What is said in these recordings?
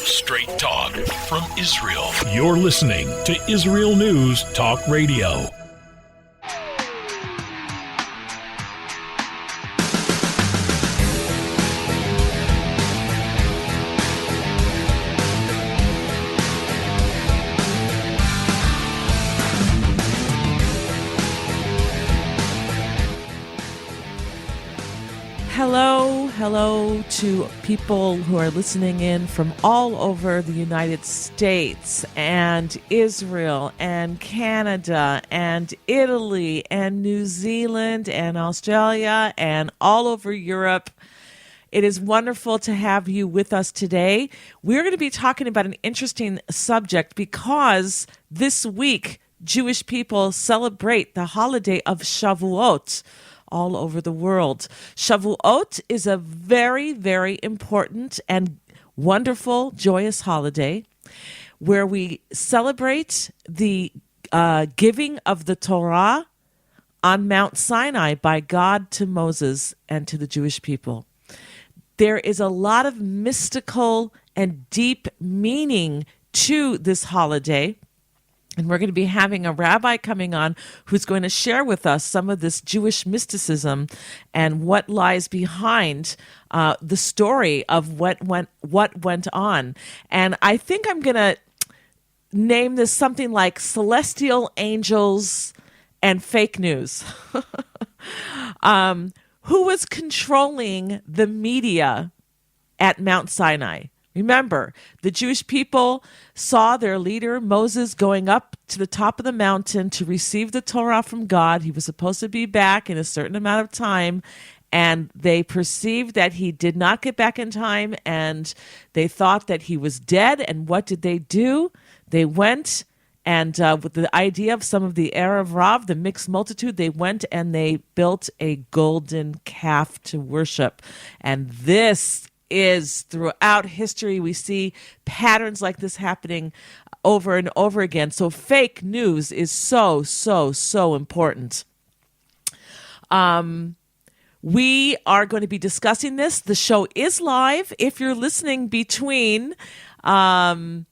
Straight talk from Israel. You're listening to Israel News Talk Radio. Hello to people who are listening in from all over the United States and Israel and Canada and Italy and New Zealand and Australia and all over Europe. It is wonderful to have you with us today. We're going to be talking about an interesting subject because this week Jewish people celebrate the holiday of Shavuot all over the world. Shavuot is a very, very important and wonderful, joyous holiday where we celebrate the giving of the Torah on Mount Sinai by God to Moses and to the Jewish people. There is a lot of mystical and deep meaning to this holiday. And we're going to be having a rabbi coming on who's going to share with us some of this Jewish mysticism and what lies behind the story of what went on. And I think I'm going to name this something like Celestial Angels and Fake News. Who was controlling the media at Mount Sinai? Remember, the Jewish people saw their leader, Moses, going up to the top of the mountain to receive the Torah from God. He was supposed to be back in a certain amount of time, and they perceived that he did not get back in time, and they thought that he was dead. And what did they do? They went, and with the idea of some of the Erev Rav, the mixed multitude, they went and they built a golden calf to worship. And this is throughout history, we see patterns like this happening over and over again. So fake news is so important. We are going to be discussing this. The show is live. If you're listening between 7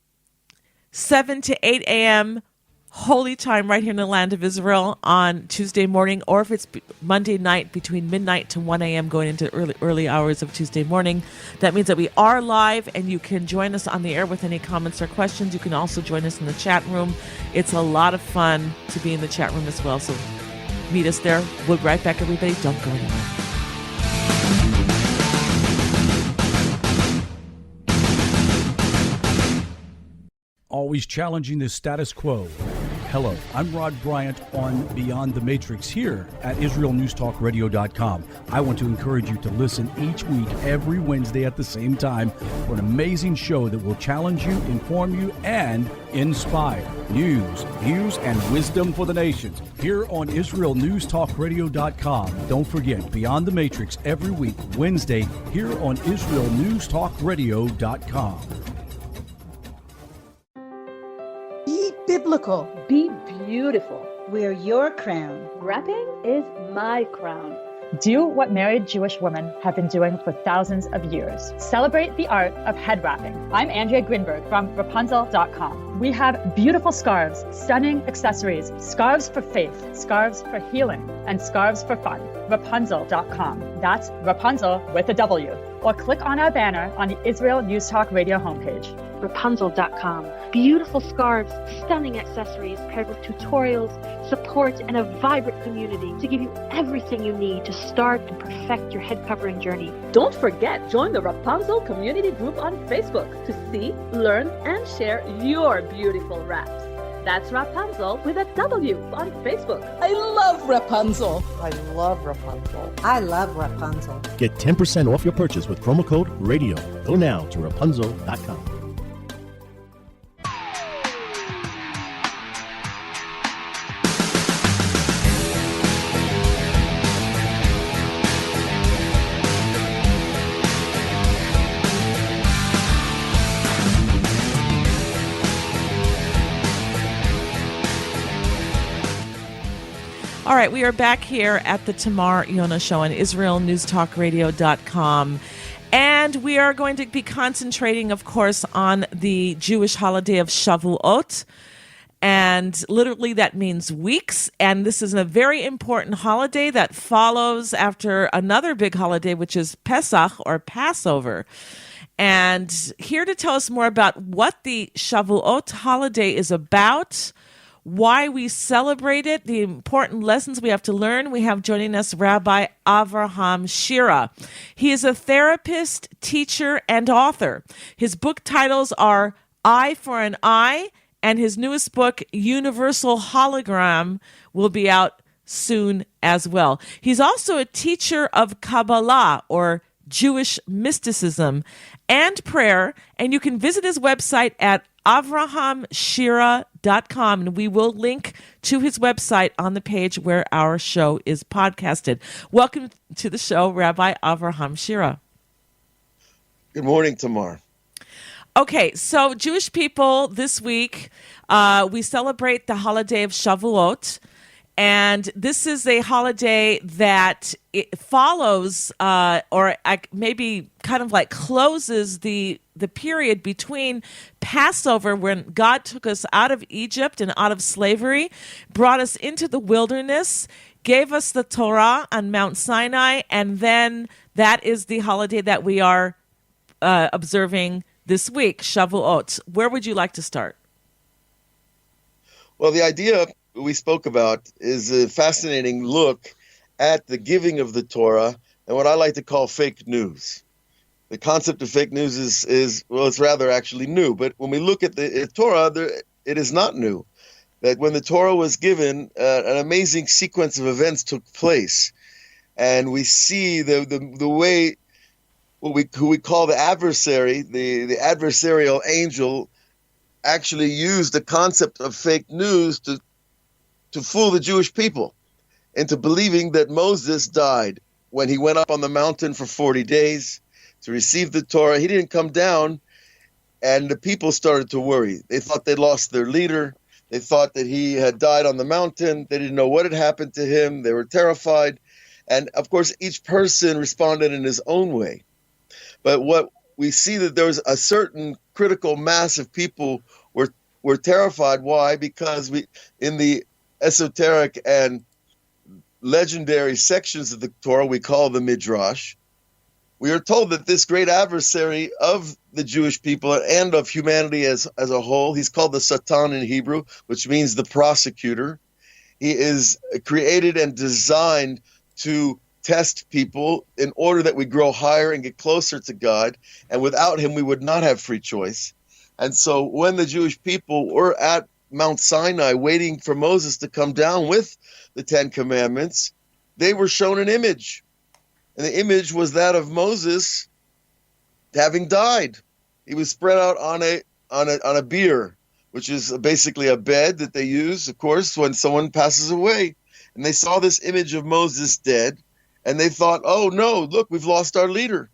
to 8 a.m. Holy time right here in the land of Israel on Tuesday morning, or if it's Monday night between midnight to 1 a.m. going into early hours of Tuesday morning. That means that we are live and you can join us on the air with any comments or questions. You can also join us in the chat room. It's a lot of fun to be in the chat room as well. So meet us there. We'll be right back, everybody. Don't go anywhere. Always challenging the status quo. Hello, I'm Rod Bryant on Beyond the Matrix here at IsraelNewsTalkRadio.com. I want to encourage you to listen each week, every Wednesday at the same time, for an amazing show that will challenge you, inform you, and inspire. News, views, and wisdom for the nations here on IsraelNewsTalkRadio.com. Don't forget, Beyond the Matrix every week, Wednesday, here on IsraelNewsTalkRadio.com. Biblical. Be beautiful. Wear your crown. Wrapping is my crown. Do what married Jewish women have been doing for thousands of years. Celebrate the art of head wrapping. I'm Andrea Grinberg from Rapunzel.com. We have beautiful scarves, stunning accessories, scarves for faith, scarves for healing, and scarves for fun. Rapunzel.com. That's Rapunzel with a W. Or click on our banner on the Israel News Talk Radio homepage. Rapunzel.com. Beautiful scarves, stunning accessories paired with tutorials, support, and a vibrant community to give you everything you need to start and perfect your head covering journey. Don't forget, join the Rapunzel community group on Facebook to see, learn, and share your beautiful wraps. That's Rapunzel with a W on Facebook. I love Rapunzel. I love Rapunzel. I love Rapunzel. Get 10% off your purchase with promo code RADIO. Go now to Rapunzel.com. All right, we are back here at the Tamar Yonah Show on IsraelNewsTalkRadio.com. And we are going to be concentrating, of course, on the Jewish holiday of Shavuot. And literally that means weeks. And this is a very important holiday that follows after another big holiday, which is Pesach or Passover. And here to tell us more about what the Shavuot holiday is about, why we celebrate it, the important lessons we have to learn, we have joining us Rabbi Avraham Shira. He is a therapist, teacher, and author. His book titles are Eye for an Eye, and his newest book, Universal Hologram, will be out soon as well. He's also a teacher of Kabbalah, or Jewish mysticism, and prayer, and you can visit his website at avrahamshira.com, and we will link to his website on the page where our show is podcasted. Welcome to the show, Rabbi Avraham Shira. Good morning, Tamar. Okay, so Jewish people this week, we celebrate the holiday of Shavuot, and this is a holiday that it follows or maybe kind of like closes the period between Passover, when God took us out of Egypt and out of slavery, brought us into the wilderness, gave us the Torah on Mount Sinai, and then that is the holiday that we are observing this week, Shavuot. Where would you like to start? Well, the idea we spoke about is a fascinating look at the giving of the Torah and what I like to call fake news. The concept of fake news is it's rather actually new. But when we look at the Torah, it is not new. That when the Torah was given, an amazing sequence of events took place. And we see the way who we call the adversary, the adversarial angel, actually used the concept of fake news to fool the Jewish people into believing that Moses died when he went up on the mountain for 40 days to receive the Torah. He didn't come down, and the people started to worry. They thought they lost their leader. They thought that he had died on the mountain. They didn't know what had happened to him. They were terrified. And, of course, each person responded in his own way. But what we see that there was a certain critical mass of people were terrified. Why? Because in the esoteric and legendary sections of the Torah we call the Midrash, we are told that this great adversary of the Jewish people and of humanity as a whole, he's called the Satan in Hebrew, which means the prosecutor. He is created and designed to test people in order that we grow higher and get closer to God. And without him, we would not have free choice. And so when the Jewish people were at Mount Sinai waiting for Moses to come down with the Ten Commandments, they were shown an image. And the image was that of Moses having died. He was spread out on a bier, which is basically a bed that they use, of course, when someone passes away. And they saw this image of Moses dead, and they thought, oh no, look, we've lost our leader.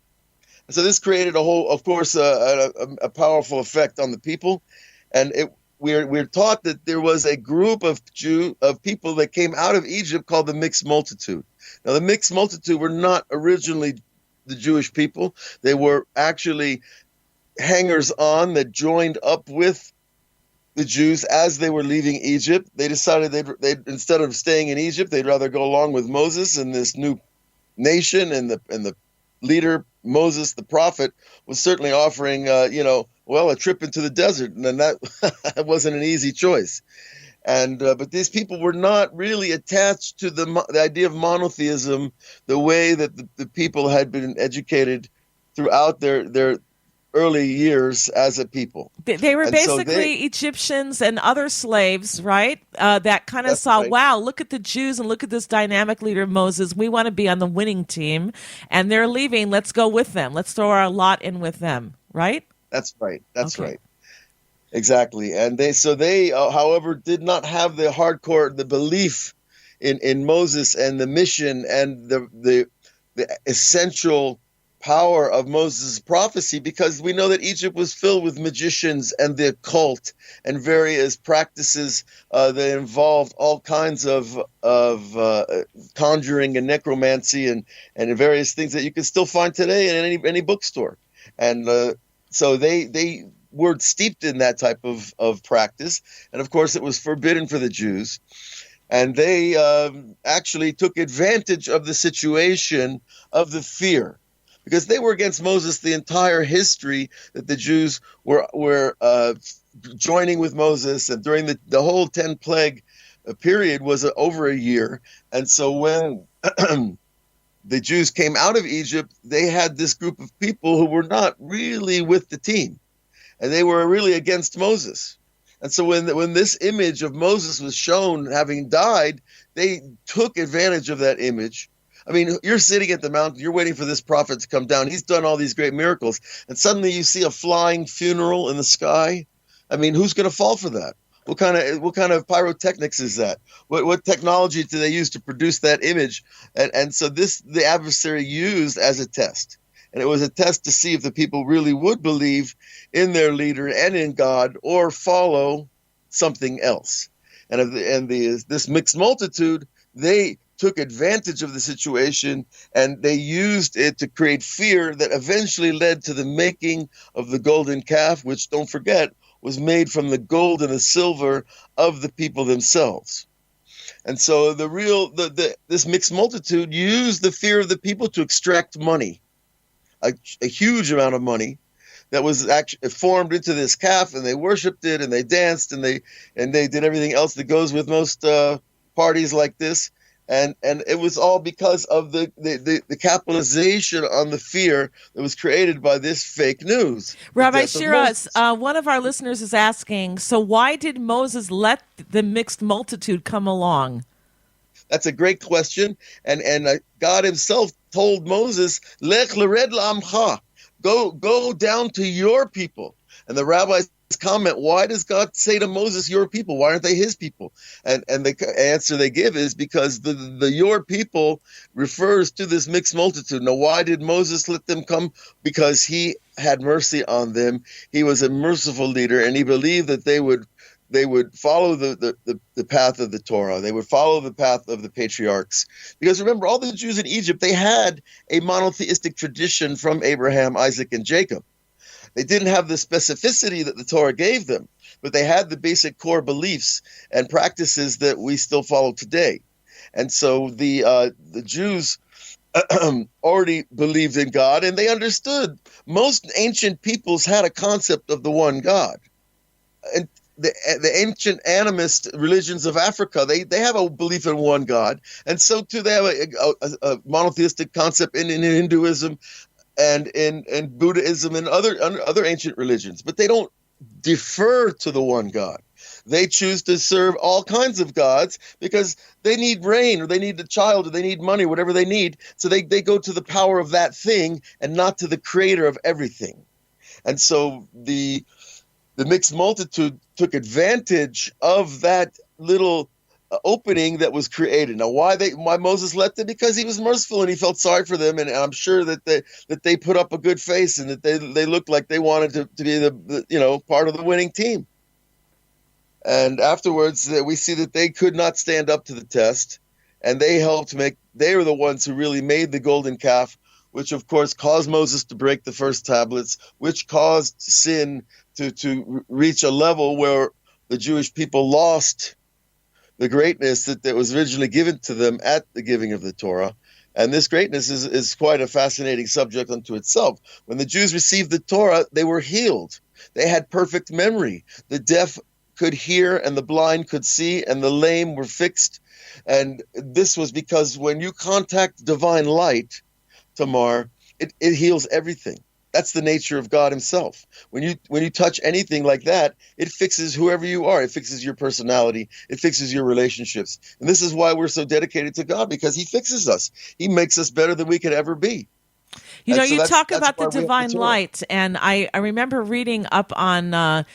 And so this created a whole, of course, a powerful effect on the people. And we're taught that there was a group of people that came out of Egypt called the mixed multitude. Now, the mixed multitude were not originally the Jewish people. They were actually hangers-on that joined up with the Jews as they were leaving Egypt. They decided they'd instead of staying in Egypt, they'd rather go along with Moses and this new nation, and the leader, Moses, the prophet, was certainly offering, a trip into the desert, and then that wasn't an easy choice. And but these people were not really attached to the idea of monotheism the way that the people had been educated throughout their early years as a people. They were basically Egyptians and other slaves, right? That kind of saw, right. Wow, look at the Jews and look at this dynamic leader, Moses. We want to be on the winning team, and they're leaving. Let's go with them. Let's throw our lot in with them, right? That's right. That's right. Exactly. And they, however, did not have the belief in Moses and the mission and the essential power of Moses' prophecy, because we know that Egypt was filled with magicians and the occult and various practices that involved all kinds of conjuring and necromancy and various things that you can still find today in any bookstore. And so they were steeped in that type of practice. And of course, it was forbidden for the Jews. And they actually took advantage of the situation of the fear, because they were against Moses the entire history that the Jews were joining with Moses. And during the whole 10 plague period was over a year. And so when the Jews came out of Egypt, they had this group of people who were not really with the team, and they were really against Moses. And so when this image of Moses was shown having died, they took advantage of that image. I mean, you're sitting at the mountain, you're waiting for this prophet to come down. He's done all these great miracles, and suddenly you see a flying funeral in the sky. I mean, who's going to fall for that? What kind of pyrotechnics is that? What technology do they use to produce that image? And so the adversary used as a test. And it was a test to see if the people really would believe in their leader and in God, or follow something else. This mixed multitude, they took advantage of the situation, and they used it to create fear that eventually led to the making of the golden calf, which, don't forget, was made from the gold and the silver of the people themselves. And so this mixed multitude used the fear of the people to extract money, a huge amount of money that was actually formed into this calf, and they worshipped it, and they danced, and they did everything else that goes with most parties like this. And it was all because of the capitalization on the fear that was created by this fake news. Rabbi Shiraz, one of our listeners is asking, so why did Moses let the mixed multitude come along? That's a great question. And God himself told Moses, Lech lered la'amcha, go down to your people. And the rabbis comment, why does God say to Moses, your people? Why aren't they his people? And the answer they give is because the your people refers to this mixed multitude. Now, why did Moses let them come? Because he had mercy on them. He was a merciful leader, and he believed that they would follow the path of the Torah. They would follow the path of the patriarchs. Because remember, all the Jews in Egypt, they had a monotheistic tradition from Abraham, Isaac, and Jacob. They didn't have the specificity that the Torah gave them, but they had the basic core beliefs and practices that we still follow today. And so the Jews already believed in God, and they understood. Most ancient peoples had a concept of the one God. And the ancient animist religions of Africa, they have a belief in one God. And so too, they have a monotheistic concept in Hinduism, and in Buddhism and other ancient religions, but they don't defer to the one God. They choose to serve all kinds of gods because they need rain, or they need a child, or they need money, whatever they need. So they go to the power of that thing and not to the creator of everything. And so the mixed multitude took advantage of that little opening that was created. Now, why Moses let them? Because he was merciful and he felt sorry for them, and I'm sure that they put up a good face, and that they looked like they wanted to be the part of the winning team. And afterwards, we see that they could not stand up to the test, and they were the ones who really made the golden calf, which of course caused Moses to break the first tablets, which caused sin to reach a level where the Jewish people lost the greatness that was originally given to them at the giving of the Torah. And this greatness is quite a fascinating subject unto itself. When the Jews received the Torah, they were healed. They had perfect memory. The deaf could hear, and the blind could see, and the lame were fixed. And this was because when you contact divine light, Tamar, it heals everything. That's the nature of God himself. When you touch anything like that, it fixes whoever you are. It fixes your personality. It fixes your relationships. And this is why we're so dedicated to God, because he fixes us. He makes us better than we could ever be. You talk about the divine light, and I remember reading up on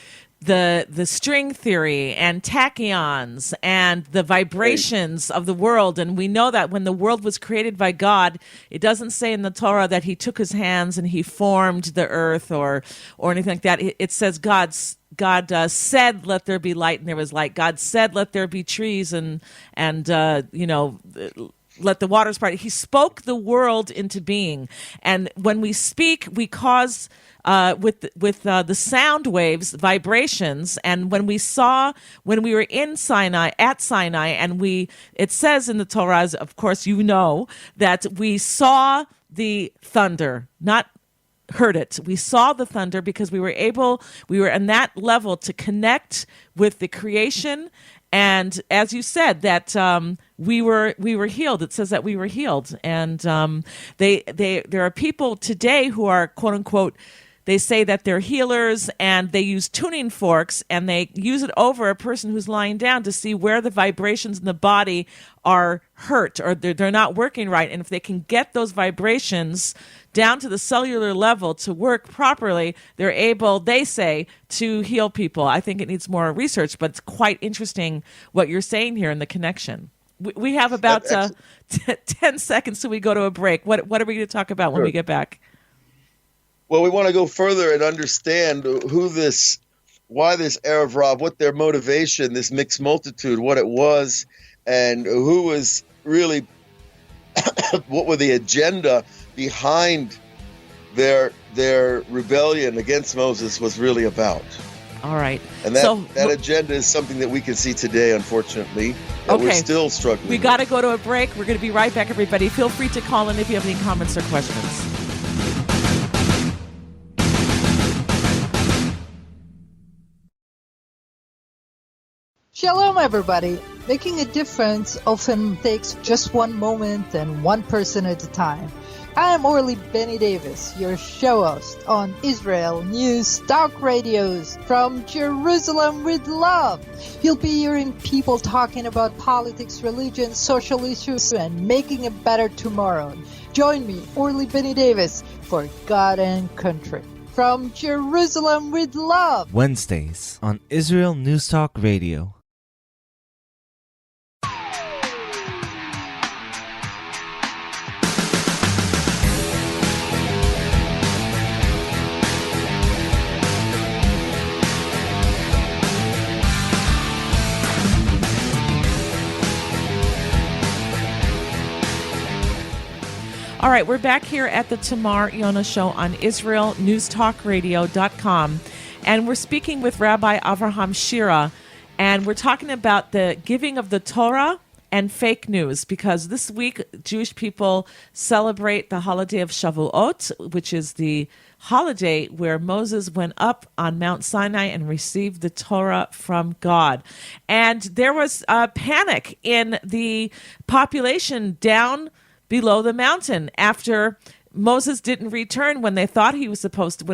the string theory and tachyons and the vibrations of the world. And we know that when the world was created by God, it doesn't say in the Torah that he took his hands and he formed the earth or anything like that. It says God said, "Let there be light," and there was light. God said, "Let there be trees," and let the waters part. He spoke the world into being. And when we speak, we cause with the sound waves, vibrations. And when we were in Sinai, and it says in the Torah, of course, that we saw the thunder, not heard it. We saw the thunder because we were in that level to connect with the creation. And as you said, that we were healed. It says that we were healed. And there are people today who are, quote unquote, they say that they're healers, and they use tuning forks, and they use it over a person who's lying down to see where the vibrations in the body are hurt or they're not working right. And if they can get those vibrations down to the cellular level to work properly, they're able, they say, to heal people. I think it needs more research, but it's quite interesting what you're saying here in the connection. We have about 10 seconds till we go to a break. What are we going to talk about when we get back? Well, we want to go further and understand why this Erev Rav, what their motivation, this mixed multitude, what it was, and who was really, what were the agenda behind their rebellion against Moses was really about. All right. And that agenda is something that we can see today, unfortunately, that we're still struggling. We got to go to a break. We're going to be right back, everybody. Feel free to call in if you have any comments or questions. Shalom, everybody. Making a difference often takes just one moment and one person at a time. I am Orly Benny Davis, your show host on Israel News Talk Radios from Jerusalem with love. You'll be hearing people talking about politics, religion, social issues, and making a better tomorrow. Join me, Orly Benny Davis, for God and Country. From Jerusalem with love. Wednesdays on Israel News Talk Radio. All right, we're back here at the Tamar Yonah Show on IsraelNewsTalkRadio.com, and we're speaking with Rabbi Avraham Shira, and we're talking about the giving of the Torah and fake news, because this week Jewish people celebrate the holiday of Shavuot, which is the holiday where Moses went up on Mount Sinai and received the Torah from God. And there was panic in the population down below the mountain after Moses didn't return when they thought he was supposed to.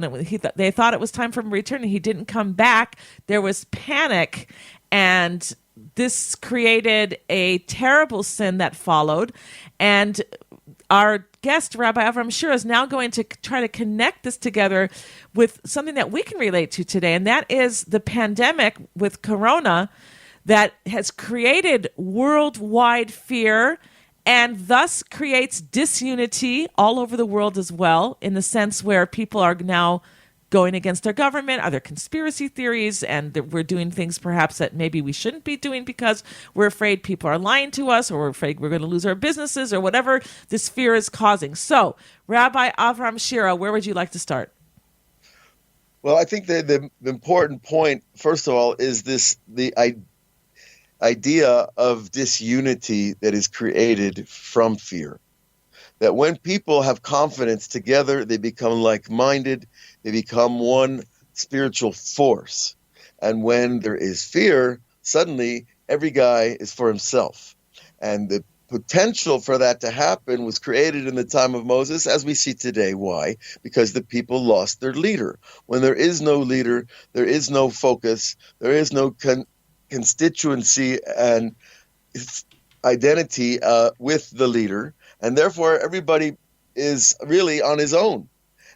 They thought it was time for him to return, and he didn't come back. There was panic, and this created a terrible sin that followed. And our guest, Rabbi Avraham Shira, is now going to try to connect this together with something that we can relate to today, and that is the pandemic with Corona that has created worldwide fear and thus creates disunity all over the world as well, in the sense where people are now going against their government, are there conspiracy theories, and we're doing things perhaps that maybe we shouldn't be doing because we're afraid people are lying to us, or we're afraid we're going to lose our businesses, or whatever this fear is causing. So, Rabbi Avraham Shira, where would you like to start? Well, I think the important point, first of all, is the idea of disunity that is created from fear. That when people have confidence together, they become like-minded, they become one spiritual force. And when there is fear, suddenly every guy is for himself. And the potential for that to happen was created in the time of Moses, as we see today. Why? Because the people lost their leader. When there is no leader, there is no focus, there is no constituency and identity with the leader, and therefore everybody is really on his own.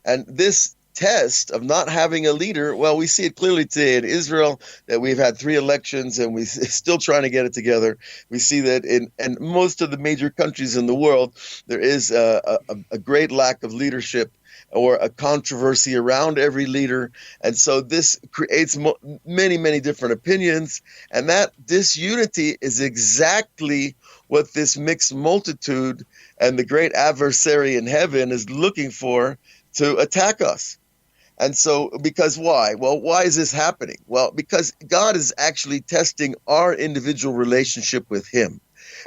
And this test of not having a leader, well, we see it clearly today in Israel that we've had 3 elections and we're still trying to get it together. We see that in most of the major countries in the world, there is a great lack of leadership or a controversy around every leader. And so this creates many, many different opinions. And that disunity is exactly what this mixed multitude and the great adversary in heaven is looking for to attack us. And so, because why? Well, why is this happening? Well, because God is actually testing our individual relationship with him.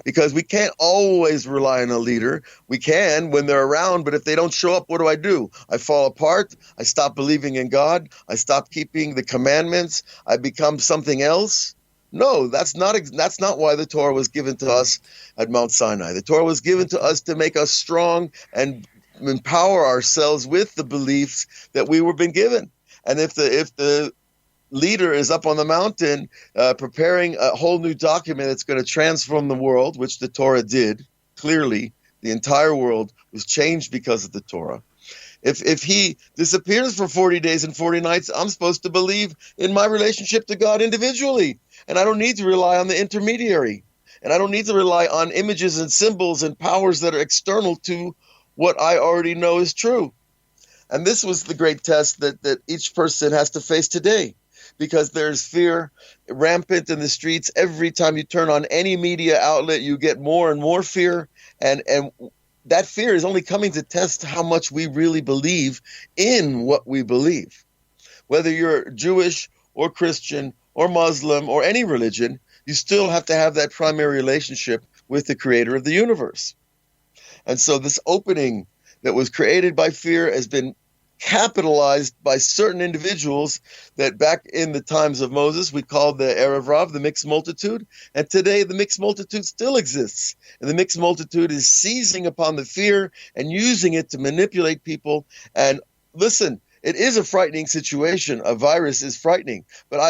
Because we can't always rely on a leader. We can when they're around, but if they don't show up, what do? I fall apart. I stop believing in God. I stop keeping the commandments. I become something else. No, that's not why the Torah was given to us at Mount Sinai. The Torah was given to us to make us strong and empower ourselves with the beliefs that we were been given. And if the leader is up on the mountain preparing a whole new document that's going to transform the world, which the Torah did, clearly, the entire world was changed because of the Torah. If he disappears for 40 days and 40 nights, I'm supposed to believe in my relationship to God individually. And I don't need to rely on the intermediary. And I don't need to rely on images and symbols and powers that are external to what I already know is true. And this was the great test that each person has to face today, because there's fear rampant in the streets. Every time you turn on any media outlet, you get more and more fear. And that fear is only coming to test how much we really believe in what we believe. Whether you're Jewish or Christian or Muslim or any religion, you still have to have that primary relationship with the creator of the universe. And so this opening that was created by fear has been capitalized by certain individuals that back in the times of Moses we called the Erev Rav, the mixed multitude. And today the mixed multitude still exists. And the mixed multitude is seizing upon the fear and using it to manipulate people. And listen, it is a frightening situation. A virus is frightening. But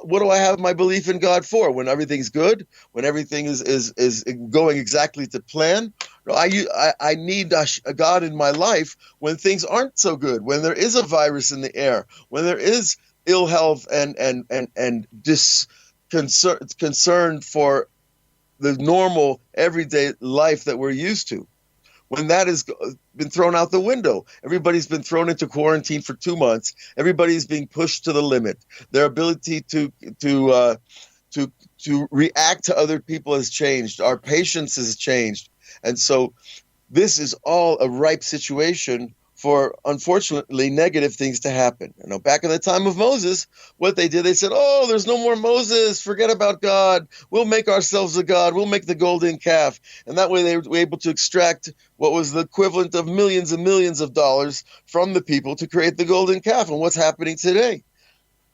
what do I have my belief in God for? When everything's good, when everything is going exactly to plan? I need a God in my life when things aren't so good, when there is a virus in the air, when there is ill health and concern for the normal everyday life that we're used to. When that has been thrown out the window, everybody's been thrown into quarantine for 2 months. Everybody's being pushed to the limit. Their ability to react to other people has changed. Our patience has changed. And so this is all a ripe situation for, unfortunately, negative things to happen. You know, back in the time of Moses, what they did, they said, oh, there's no more Moses. Forget about God. We'll make ourselves a God. We'll make the golden calf. And that way they were able to extract what was the equivalent of millions and millions of dollars from the people to create the golden calf. And what's happening today?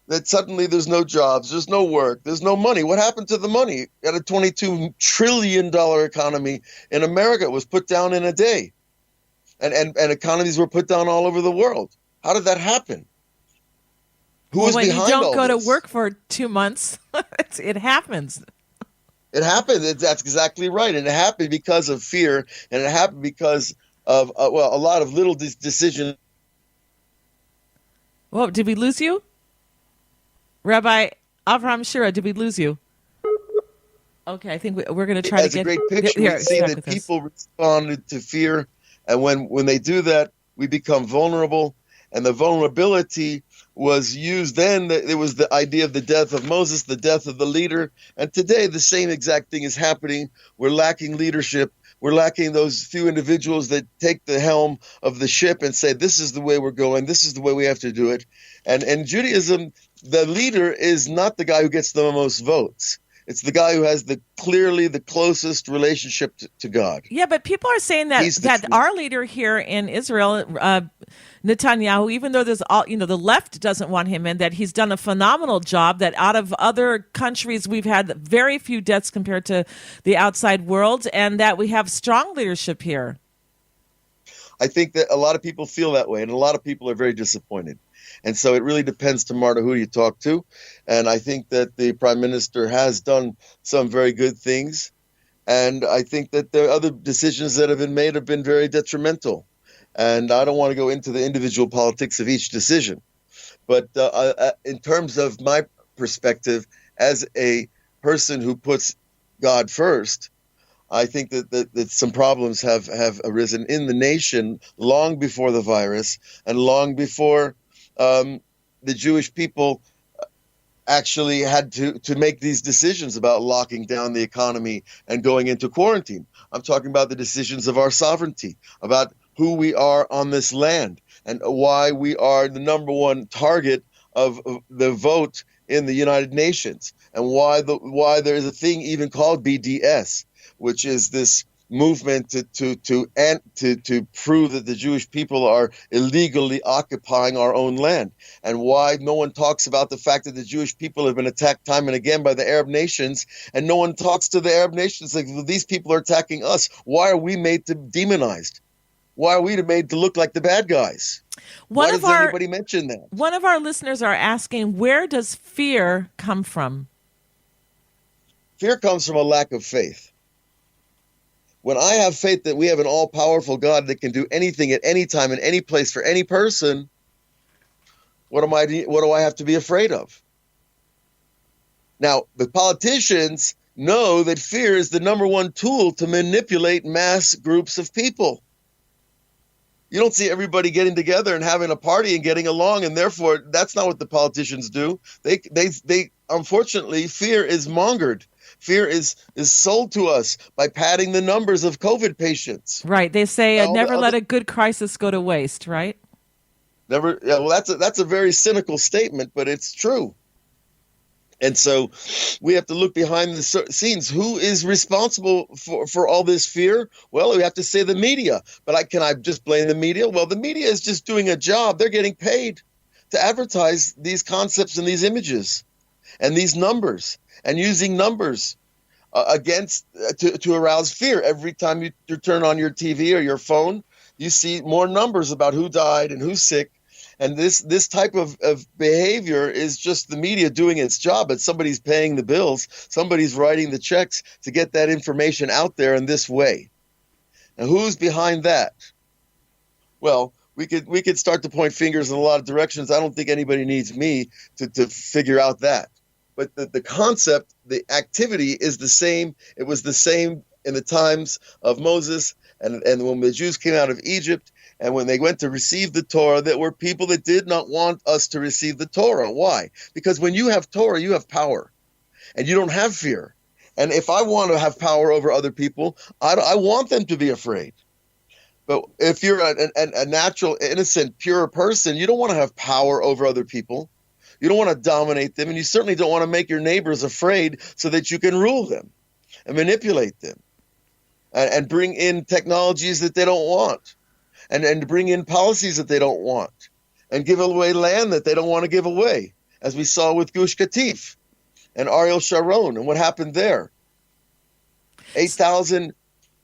That suddenly there's no jobs, there's no work, there's no money. What happened to the money? At a $22 trillion economy in America, it was put down in a day. And economies were put down all over the world. How did that happen? Who was behind all this? When you don't go to work for 2 months, it happens. It happened. That's exactly right. And it happened because of fear, and it happened because of, a lot of little decisions. Whoa, did we lose you? Rabbi Avraham Shira, did we lose you? Okay, I think we're going to try to get... As a great picture, we see that people responded to fear, and when they do that, we become vulnerable, and the vulnerability was used then. It was the idea of the death of Moses, the death of the leader, and today the same exact thing is happening. We're lacking leadership. We're lacking those few individuals that take the helm of the ship and say, this is the way we're going, this is the way we have to do it. And in Judaism, the leader is not the guy who gets the most votes. It's the guy who has clearly the closest relationship to God. Yeah, but people are saying that our leader here in Israel, Netanyahu, even though there's the left doesn't want him in, that he's done a phenomenal job, that out of other countries we've had very few deaths compared to the outside world, and that we have strong leadership here. I think that a lot of people feel that way, and a lot of people are very disappointed. And so it really depends tomorrow who you talk to. And I think that the prime minister has done some very good things. And I think that the other decisions that have been made have been very detrimental. And I don't want to go into the individual politics of each decision. But in terms of my perspective as a person who puts God first, I think that some problems have arisen in the nation long before the virus and long before the Jewish people actually had to make these decisions about locking down the economy and going into quarantine. I'm talking about the decisions of our sovereignty, about who we are on this land, and why we are the number one target of the vote in the United Nations, and why there is a thing even called BDS, which is this movement to prove that the Jewish people are illegally occupying our own land, and why no one talks about the fact that the Jewish people have been attacked time and again by the Arab nations, and no one talks to the Arab nations like, well, these people are attacking us. Why are we made to demonized? Why are we made to look like the bad guys? Why does anybody mention that? One of our listeners are asking, where does fear come from? Fear comes from a lack of faith. When I have faith that we have an all-powerful God that can do anything at any time, in any place, for any person, what do I have to be afraid of? Now, the politicians know that fear is the number one tool to manipulate mass groups of people. You don't see everybody getting together and having a party and getting along, and therefore that's not what the politicians do. They unfortunately, fear is mongered. Fear is sold to us by padding the numbers of COVID patients. Right. They say never let a good crisis go to waste, right? Never. Yeah, well, that's a very cynical statement, but it's true. And so we have to look behind the scenes. Who is responsible for all this fear? Well, we have to say the media. But can I just blame the media? Well, the media is just doing a job. They're getting paid to advertise these concepts and these images and these numbers, and using numbers to arouse fear. Every time you turn on your TV or your phone, you see more numbers about who died and who's sick. And this type of behavior is just the media doing its job, but somebody's paying the bills, somebody's writing the checks to get that information out there in this way. Now, who's behind that? Well, we could start to point fingers in a lot of directions. I don't think anybody needs me to figure out that. But the concept, the activity is the same. It was the same in the times of Moses and when the Jews came out of Egypt. And when they went to receive the Torah, there were people that did not want us to receive the Torah. Why? Because when you have Torah, you have power, and you don't have fear. And if I want to have power over other people, I want them to be afraid. But if you're a natural, innocent, pure person, you don't want to have power over other people. You don't want to dominate them, and you certainly don't want to make your neighbors afraid so that you can rule them and manipulate them and bring in technologies that they don't want. And bring in policies that they don't want, and give away land that they don't want to give away, as we saw with Gush Katif and Ariel Sharon and what happened there. 8,000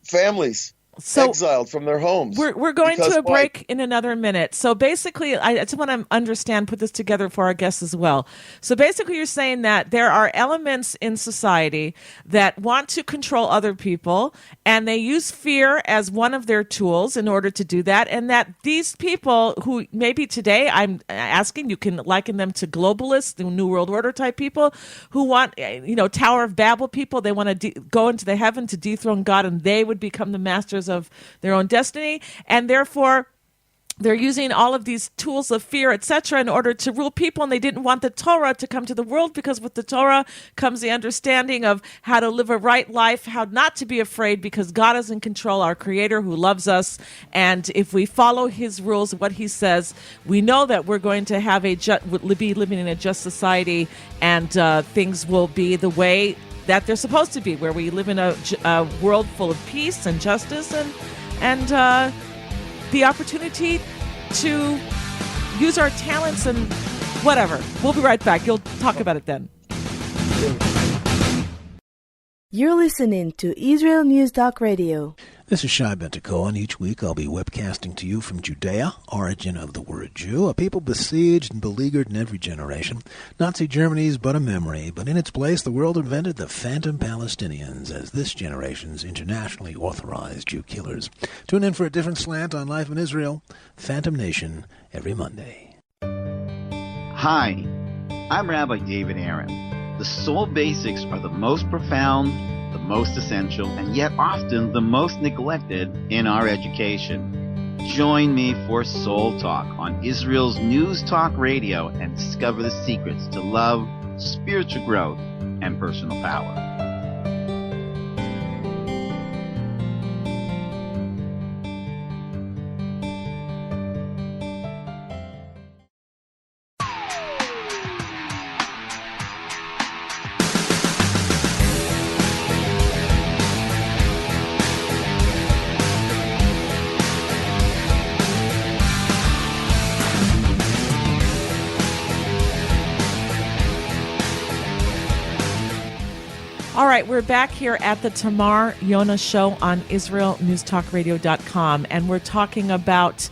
families exiled from their homes. We're going to a break in another minute. So basically, I just want to understand, put this together for our guests as well. So basically, you're saying that there are elements in society that want to control other people, and they use fear as one of their tools in order to do that, and that these people who maybe today, I'm asking, you can liken them to globalists, the New World Order type people who want, Tower of Babel people. They want to go into the heaven to dethrone God, and they would become the masters of their own destiny, and therefore they're using all of these tools of fear, etc., in order to rule people, and they didn't want the Torah to come to the world, because with the Torah comes the understanding of how to live a right life, how not to be afraid, because God is in control, our Creator who loves us, and if we follow His rules, what He says, we know that we're going to have be living in a just society, and things will be the way that they're supposed to be, where we live in a world full of peace and justice and the opportunity to use our talents and whatever. We'll be right back. You'll talk about it then. You're listening to Israel News Talk Radio. This is Shai Bentako, and each week I'll be webcasting to you from Judea, origin of the word Jew, a people besieged and beleaguered in every generation. Nazi Germany's but a memory, but in its place the world invented the phantom Palestinians as this generation's internationally authorized Jew killers. Tune in for a different slant on life in Israel, Phantom Nation, every Monday. Hi, I'm Rabbi David Aaron. The soul basics are the most profound, the most essential, and yet often the most neglected in our education. Join me for Soul Talk on Israel's News Talk Radio and discover the secrets to love, spiritual growth, and personal power. All right, we're back here at the Tamar Yonah Show on IsraelNewsTalkRadio.com, and we're talking about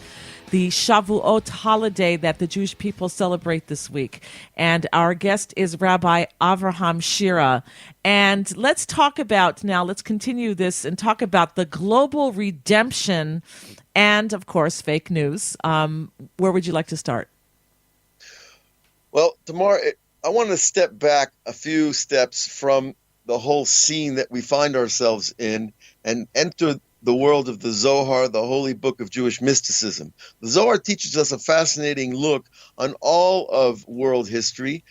the Shavuot holiday that the Jewish people celebrate this week. And our guest is Rabbi Avraham Shira. And let's continue this and talk about the global redemption and, of course, fake news. Where would you like to start? Well, Tamar, I want to step back a few steps from the whole scene that we find ourselves in and enter the world of the Zohar, the holy book of Jewish mysticism. The Zohar teaches us a fascinating look on all of world history.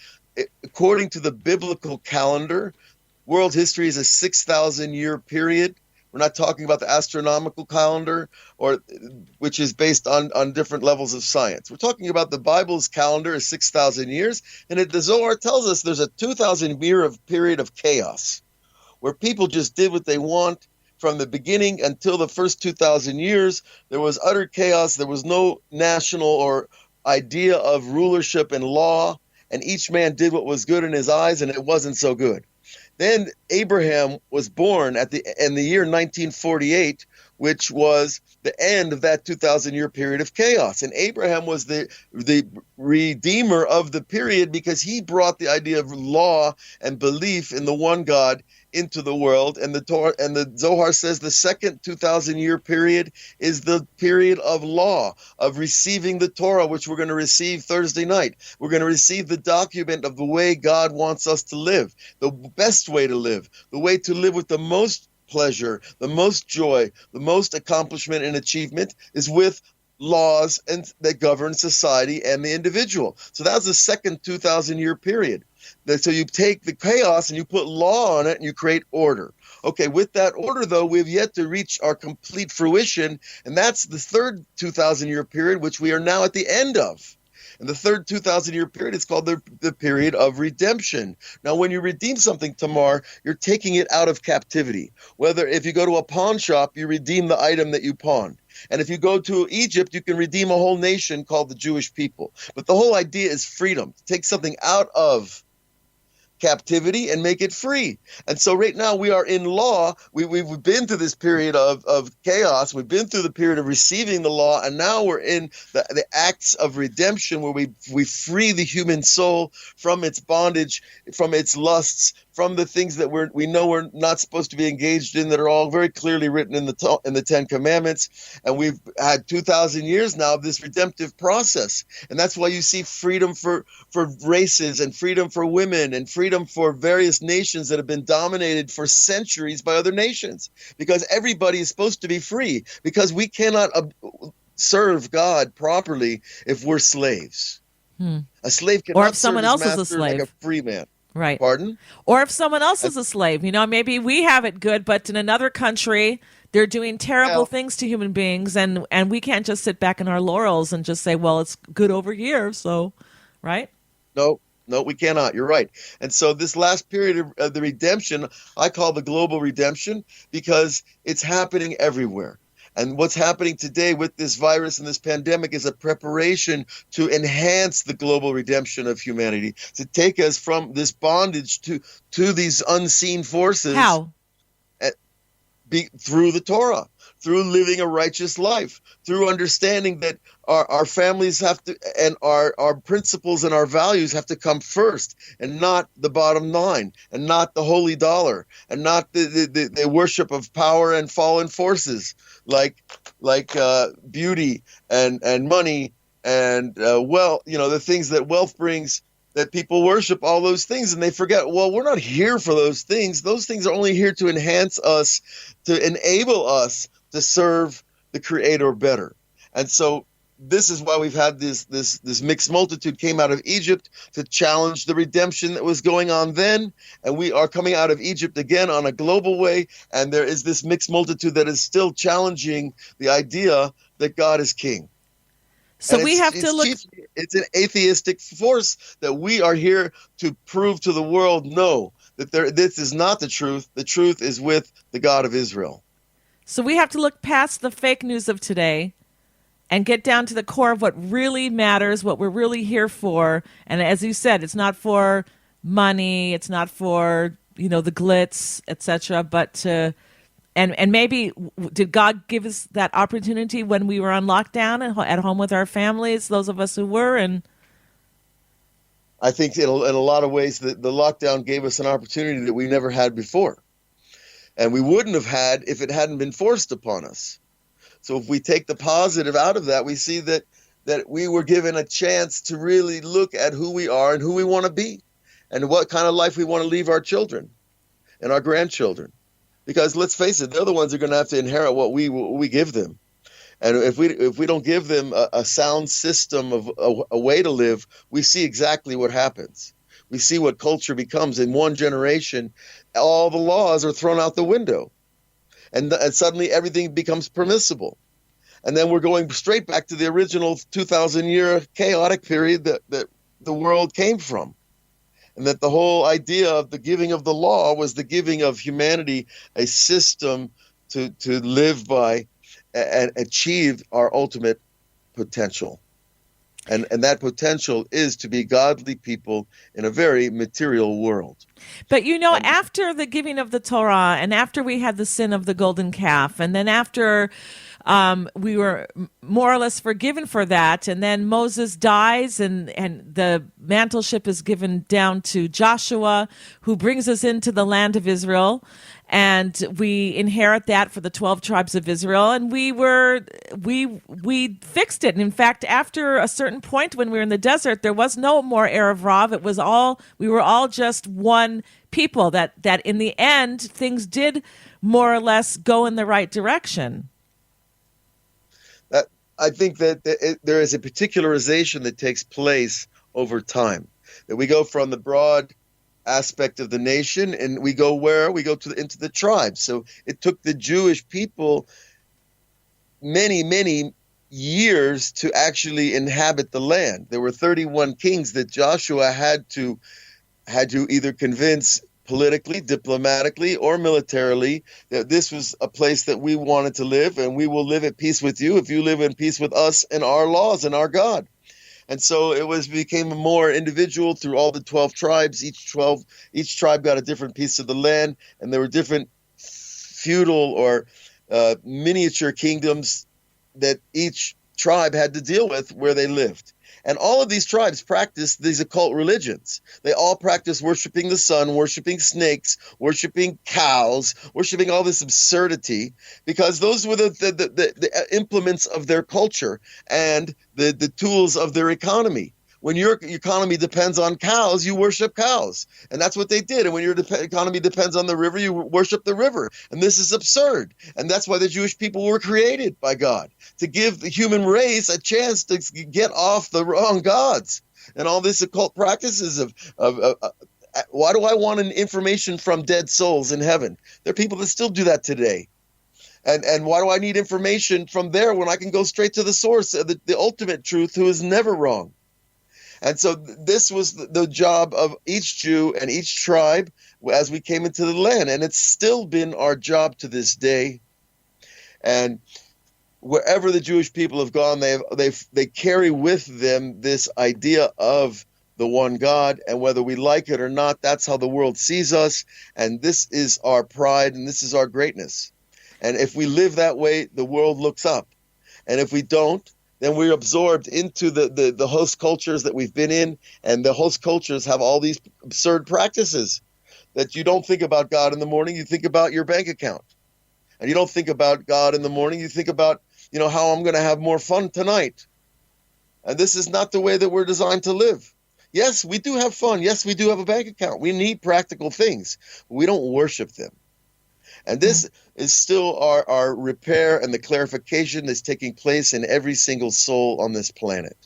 According to the biblical calendar, world history is a 6,000-year period. We're not talking about the astronomical calendar, which is based on different levels of science. We're talking about the Bible's calendar is 6,000 years, and the Zohar tells us there's a 2,000-year period of chaos, where people just did what they want from the beginning until the first 2,000 years. There was utter chaos. There was no national or idea of rulership and law, and each man did what was good in his eyes, and it wasn't so good. Then Abraham was born in the year 1948, which was the end of that 2,000-year period of chaos. And Abraham was the redeemer of the period because he brought the idea of law and belief in the one God into the world. And the Torah and the Zohar says the second 2,000-year period is the period of law, of receiving the Torah, which we're going to receive Thursday night. We're going to receive the document of the way God wants us to live, the best way to live, the way to live with the most pleasure, the most joy, the most accomplishment and achievement is with laws that govern society and the individual. So that's the second 2,000-year period. So you take the chaos and you put law on it and you create order. Okay, with that order, though, we've yet to reach our complete fruition, and that's the third 2,000-year period, which we are now at the end of. And the third 2,000-year period is called the period of redemption. Now, when you redeem something, Tamar, you're taking it out of captivity. Whether if you go to a pawn shop, you redeem the item that you pawned. And if you go to Egypt, you can redeem a whole nation called the Jewish people. But the whole idea is freedom. Take something out of captivity and make it free. And so right now we are in law. We've been through this period of chaos. We've been through the period of receiving the law, and now we're in the acts of redemption where we free the human soul from its bondage, from its lusts, from the things that we know we're not supposed to be engaged in, that are all very clearly written in the Ten Commandments. And we've had 2,000 years now of this redemptive process. And that's why you see freedom for races and freedom for women and freedom for various nations that have been dominated for centuries by other nations. Because everybody is supposed to be free, because we cannot serve God properly if we're slaves. A slave cannot or if someone else is a slave, like a free man. Right. Pardon? Or if someone else is a slave, maybe we have it good, but in another country, they're doing terrible things to human beings, and we can't just sit back in our laurels and just say, well, it's good over here, so, right? No, we cannot. You're right. And so this last period of the redemption, I call the global redemption, because it's happening everywhere. And what's happening today with this virus and this pandemic is a preparation to enhance the global redemption of humanity, to take us from this bondage to these unseen forces. How? through the Torah, through living a righteous life, through understanding that our families have to, and our principles and our values have to come first, and not the bottom line, and not the holy dollar, and not the worship of power and fallen forces like beauty and money and wealth. The things that wealth brings, that people worship all those things, and they forget, well, we're not here for those things. Those things are only here to enhance us, to enable us to serve the Creator better. And so this is why we've had this mixed multitude came out of Egypt to challenge the redemption that was going on then, and we are coming out of Egypt again on a global way, and there is this mixed multitude that is still challenging the idea that God is king. So we have to look. It's an atheistic force that we are here to prove to the world, no, that this is not the truth. The truth is with the God of Israel. So we have to look past the fake news of today and get down to the core of what really matters, what we're really here for. And as you said, it's not for money, it's not for, the glitz, etc., but to and maybe did God give us that opportunity when we were on lockdown and at home with our families, those of us who were? And I think in a lot of ways the lockdown gave us an opportunity that we never had before. And we wouldn't have had if it hadn't been forced upon us. So if we take the positive out of that, we see that we were given a chance to really look at who we are and who we want to be and what kind of life we want to leave our children and our grandchildren. Because let's face it, they're the ones who are going to have to inherit what we give them. And if we don't give them a sound system of a way to live, we see exactly what happens. We see what culture becomes. In one generation, all the laws are thrown out the window. And suddenly everything becomes permissible. And then we're going straight back to the original 2,000-year chaotic period that the world came from. And that the whole idea of the giving of the law was the giving of humanity a system to live by and achieve our ultimate potential. And that potential is to be godly people in a very material world. But after the giving of the Torah, and after we had the sin of the golden calf, and then after we were more or less forgiven for that, and then Moses dies, and the mantleship is given down to Joshua, who brings us into the land of Israel, and we inherit that for the 12 tribes of Israel, and we fixed it. And in fact, after a certain point when we were in the desert, there was no more Erev Rav. We were all just one people, that in the end, things did more or less go in the right direction. I think that there is a particularization that takes place over time, that we go from the broad aspect of the nation and we go into the tribes. So it took the Jewish people many, many years to actually inhabit the land. There were 31 kings that Joshua had to either convince politically, diplomatically, or militarily, that this was a place that we wanted to live, and we will live at peace with you if you live in peace with us and our laws and our God. And so became more individual through all the 12 tribes. Each tribe got a different piece of the land, and there were different feudal or miniature kingdoms that each tribe had to deal with where they lived. And all of these tribes practiced these occult religions. They all practiced worshiping the sun, worshiping snakes, worshiping cows, worshiping all this absurdity, because those were the implements of their culture and the tools of their economy. When your economy depends on cows, you worship cows. And that's what they did. And when your economy depends on the river, you worship the river. And this is absurd. And that's why the Jewish people were created by God, to give the human race a chance to get off the wrong gods. And all this occult practices of why do I want an information from dead souls in heaven? There are people that still do that today. And why do I need information from there when I can go straight to the source, the ultimate truth, who is never wrong? And so this was the job of each Jew and each tribe as we came into the land. And it's still been our job to this day. And wherever the Jewish people have gone, they carry with them this idea of the one God. And whether we like it or not, that's how the world sees us. And this is our pride and this is our greatness. And if we live that way, the world looks up. And if we don't, then we're absorbed into the host cultures that we've been in. And the host cultures have all these absurd practices that you don't think about God in the morning, you think about your bank account. And you don't think about God in the morning, you think about, how I'm going to have more fun tonight. And this is not the way that we're designed to live. Yes, we do have fun. Yes, we do have a bank account. We need practical things. We don't worship them. And this is still our repair and the clarification that's taking place in every single soul on this planet.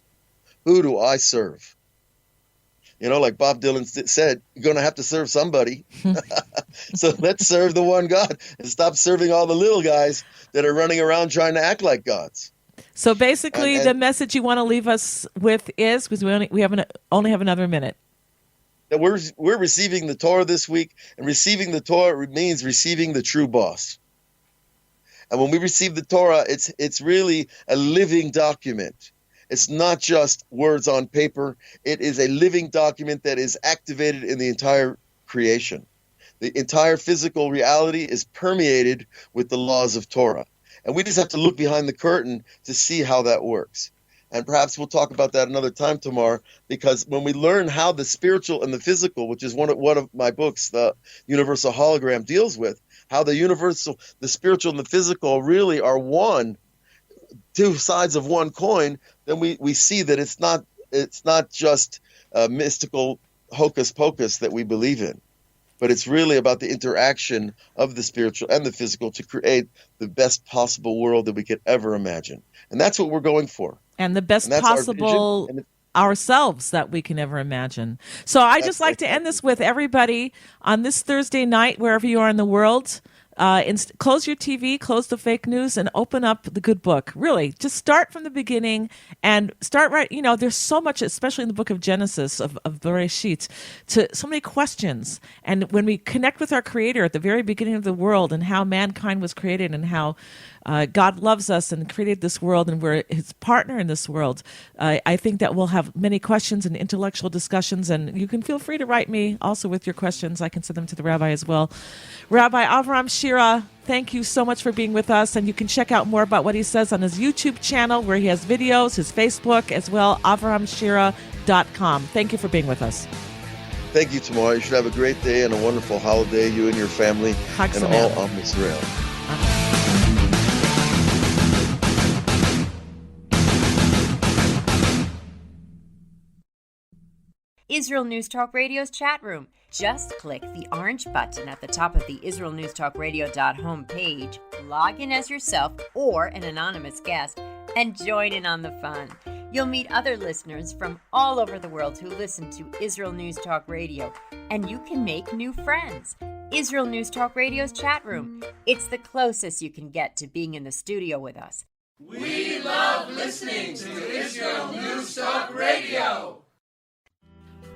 Who do I serve? Like Bob Dylan said, you're going to have to serve somebody. So let's serve the one God and stop serving all the little guys that are running around trying to act like gods. So basically, the message you want to leave us with is, because we only have another minute, that we're receiving the Torah this week, and receiving the Torah means receiving the true boss. And when we receive the Torah, it's really a living document. It's not just words on paper. It is a living document that is activated in the entire creation. The entire physical reality is permeated with the laws of Torah. And we just have to look behind the curtain to see how that works. And perhaps we'll talk about that another time, Tamar, because when we learn how the spiritual and the physical, which is one of my books, the Universal Hologram, deals with, how the spiritual and the physical really are one, two sides of one coin, then we see that it's not just mystical hocus pocus that we believe in, but it's really about the interaction of the spiritual and the physical to create the best possible world that we could ever imagine. And that's what we're going for. And the best possible ourselves that we can ever imagine. So I just like to end this with everybody on this Thursday night, wherever you are in the world, close your TV, close the fake news, and open up the good book. Really, just start from the beginning and start right. There's so much, especially in the book of Genesis, of Bereshit, to so many questions. And when we connect with our Creator at the very beginning of the world and how mankind was created and how God loves us and created this world and we're his partner in this world, I think that we'll have many questions and intellectual discussions, and you can feel free to write me also with your questions. I can send them to the rabbi as well. Rabbi Avram Shira, thank you so much for being with us, and you can check out more about what he says on his YouTube channel where he has videos, his Facebook as well, avramshira.com. Thank you for being with us. Thank you, Tamar. You should have a great day and a wonderful holiday, you and your family, and all of Israel. Israel News Talk Radio's chat room. Just click the orange button at the top of the IsraelNewsTalkRadio.home page, log in as yourself or an anonymous guest, and join in on the fun. You'll meet other listeners from all over the world who listen to Israel News Talk Radio, and you can make new friends. Israel News Talk Radio's chat room. It's the closest you can get to being in the studio with us. We love listening to Israel News Talk Radio.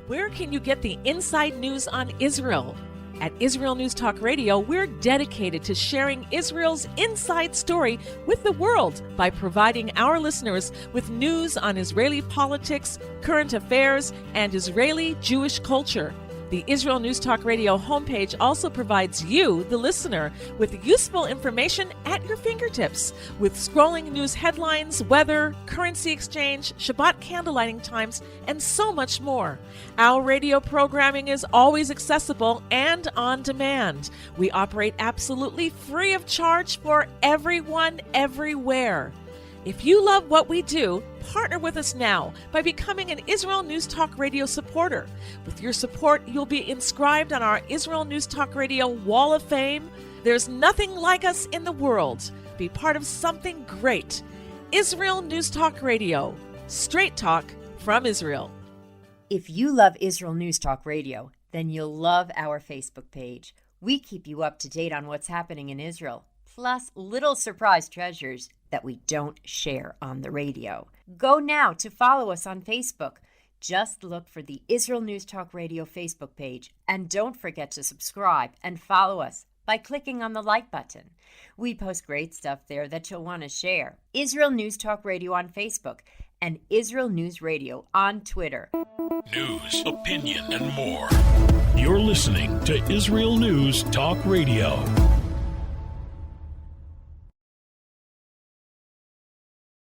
Where can you get the inside news on Israel? At Israel News Talk Radio, we're dedicated to sharing Israel's inside story with the world by providing our listeners with news on Israeli politics, current affairs, and Israeli Jewish culture. The Israel News Talk Radio homepage also provides you, the listener, with useful information at your fingertips, with scrolling news headlines, weather, currency exchange, Shabbat candlelighting times, and so much more. Our radio programming is always accessible and on demand. We operate absolutely free of charge for everyone, everywhere. If you love what we do, partner with us now by becoming an Israel News Talk Radio supporter. With your support, you'll be inscribed on our Israel News Talk Radio Wall of Fame. There's nothing like us in the world. Be part of something great. Israel News Talk Radio. Straight talk from Israel. If you love Israel News Talk Radio, then you'll love our Facebook page. We keep you up to date on what's happening in Israel, plus little surprise treasures that we don't share on the radio. Go now to follow us on Facebook. Just look for the Israel News Talk Radio Facebook page, and don't forget to subscribe and follow us by clicking on the like button. We post great stuff there that you'll want to share. Israel News Talk Radio on Facebook and Israel News Radio on Twitter. News, opinion, and more. You're listening to Israel News Talk Radio.